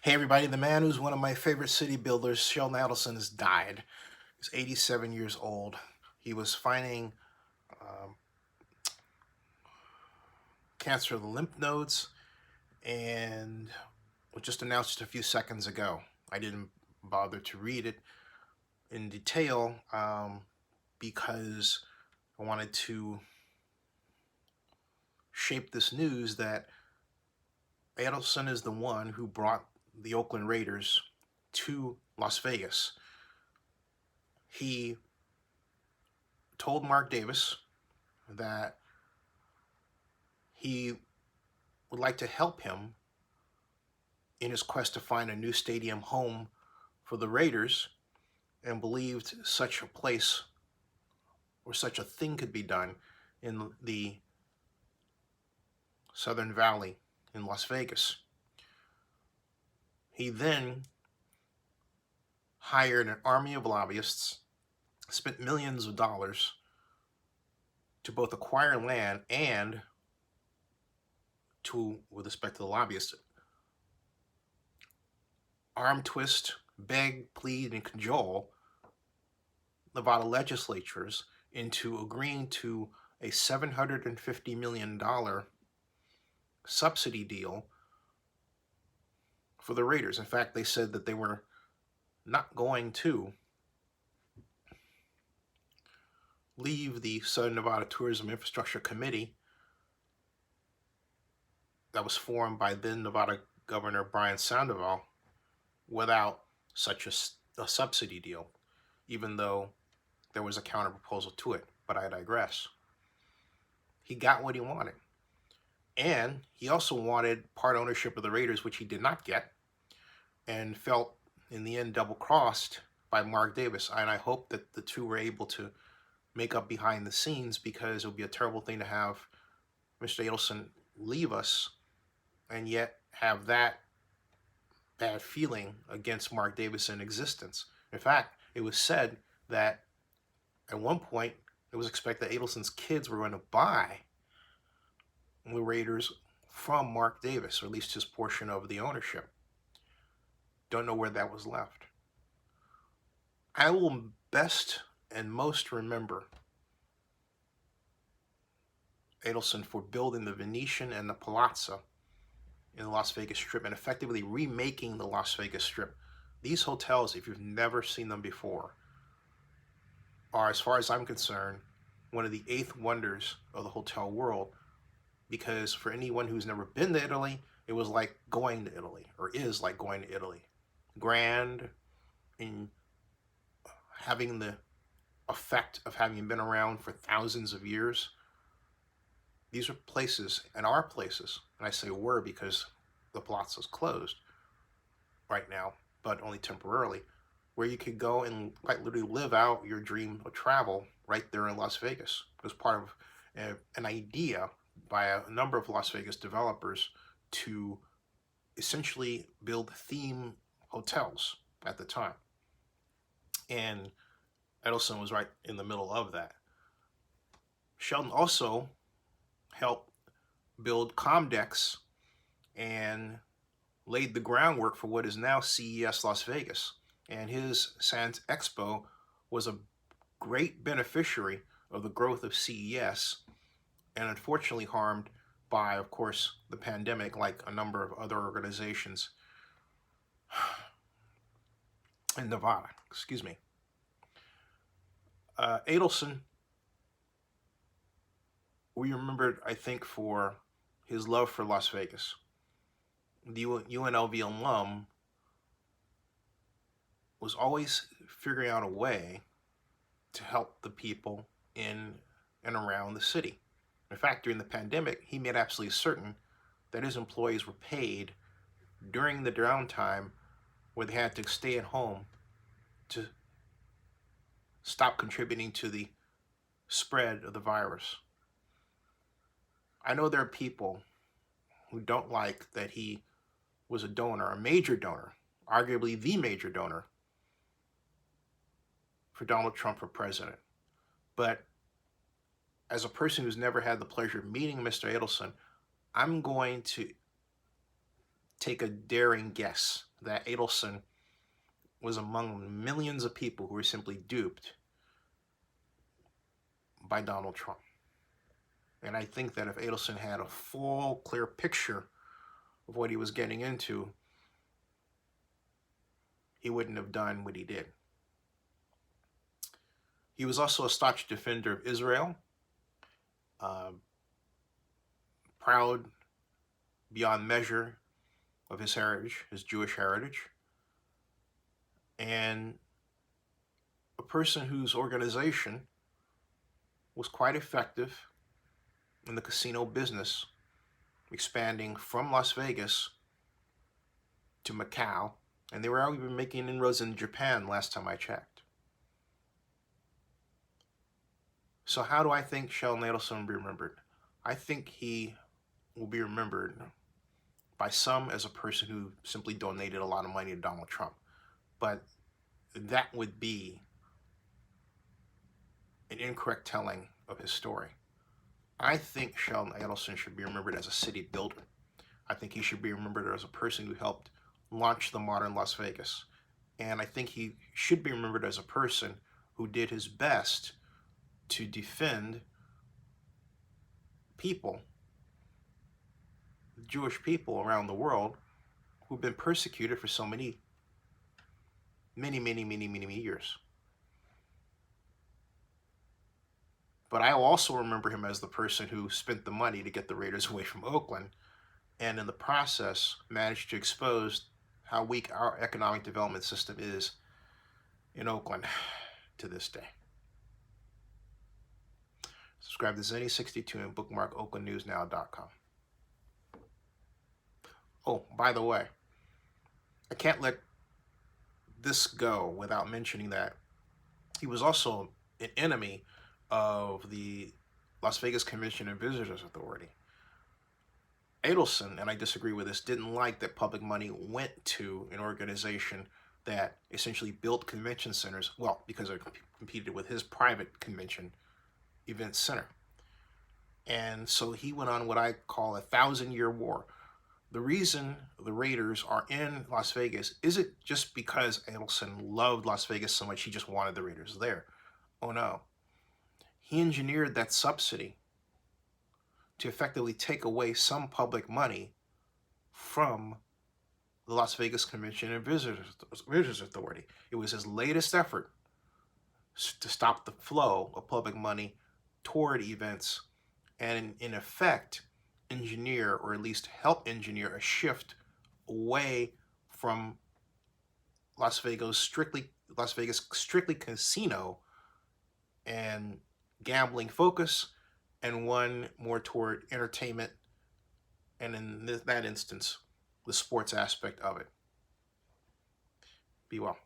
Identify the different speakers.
Speaker 1: Hey everybody, the man who's one of my favorite city builders, Sheldon Adelson, has died. He's 87 years old. He was fighting um, cancer of the lymph nodes and was just announced a few seconds ago. I didn't bother to read it in detail because I wanted to shape this news that Adelson is the one who brought the Oakland Raiders to Las Vegas. He told Mark Davis that he would like to help him in his quest to find a new stadium home for the Raiders and believed such a place or such a thing could be done in the Southern Valley in Las Vegas. He then hired an army of lobbyists, spent millions of dollars to both acquire land and to, with respect to the lobbyists, arm twist, beg, plead, and cajole Nevada legislatures into agreeing to a $750 million subsidy deal for the Raiders. In fact, they said that they were not going to leave the Southern Nevada Tourism Infrastructure Committee that was formed by then Nevada Governor Brian Sandoval without such a subsidy deal, even though there was a counter proposal to it. But I digress. He got what he wanted. And he also wanted part ownership of the Raiders, which he did not get, and felt in the end double-crossed by Mark Davis. And I hope that the two were able to make up behind the scenes, because it would be a terrible thing to have Mr. Adelson leave us and yet have that bad feeling against Mark Davis in existence. In fact, it was said that at one point it was expected that Adelson's kids were going to buy the Raiders from Mark Davis, or at least his portion of the ownership. Don't know where that was left. I will best and most remember Adelson for building the Venetian and the Palazzo in the Las Vegas Strip and effectively remaking the Las Vegas Strip. These hotels, if you've never seen them before, are, as far as I'm concerned, one of the eighth wonders of the hotel world, because for anyone who's never been to Italy, it was like going to Italy, or is like going to Italy. Grand, in having the effect of having been around for thousands of years. These are places, and are places, and I say were because the Palazzo's closed right now, but only temporarily, where you could go and quite literally live out your dream of travel right there in Las Vegas. It was part of an idea by a number of Las Vegas developers to essentially build theme hotels at the time. And Adelson was right in the middle of that. Sheldon also helped build Comdex and laid the groundwork for what is now CES Las Vegas. And his Sands Expo was a great beneficiary of the growth of CES, and unfortunately harmed by, of course, the pandemic, like a number of other organizations in Nevada. Excuse me. Adelson, we remembered, I think, for his love for Las Vegas. The UNLV alum was always figuring out a way to help the people in and around the city. In fact, during the pandemic, he made absolutely certain that his employees were paid during the downtime where they had to stay at home to stop contributing to the spread of the virus. I know there are people who don't like that he was a donor, a major donor, arguably the major donor for Donald Trump for president. But as a person who's never had the pleasure of meeting Mr. Adelson, I'm going to take a daring guess that Adelson was among millions of people who were simply duped by Donald Trump. And I think that if Adelson had a full, clear picture of what he was getting into, he wouldn't have done what he did. He was also a staunch defender of Israel, proud beyond measure of his heritage, his Jewish heritage, and a person whose organization was quite effective in the casino business, expanding from Las Vegas to Macau, and they were even making inroads in Japan last time I checked. So how do I think Sheldon Adelson will be remembered? I think he will be remembered by some as a person who simply donated a lot of money to Donald Trump. But that would be an incorrect telling of his story. I think Sheldon Adelson should be remembered as a city builder. I think he should be remembered as a person who helped launch the modern Las Vegas. And I think he should be remembered as a person who did his best to defend people, Jewish people around the world who've been persecuted for so many years. But I will also remember him as the person who spent the money to get the Raiders away from Oakland, and in the process managed to expose how weak our economic development system is in Oakland to this day. Subscribe to Zenny62 and bookmark oaklandnewsnow.com. Oh, by the way, I can't let this go without mentioning that he was also an enemy of the Las Vegas Convention and Visitors Authority. Adelson, and I disagree with this, didn't like that public money went to an organization that essentially built convention centers, well, because it competed with his private convention event center. And so he went on what I call a 1,000-year war. The reason the Raiders are in Las Vegas isn't just because Adelson loved Las Vegas so much he just wanted the Raiders there. Oh no. He engineered that subsidy to effectively take away some public money from the Las Vegas Convention and Visitors Authority. It was his latest effort to stop the flow of public money toward events and in effect engineer, or at least help engineer, a shift away from Las Vegas strictly casino and gambling focus, and one more toward entertainment, and in that instance, the sports aspect of it. Be well.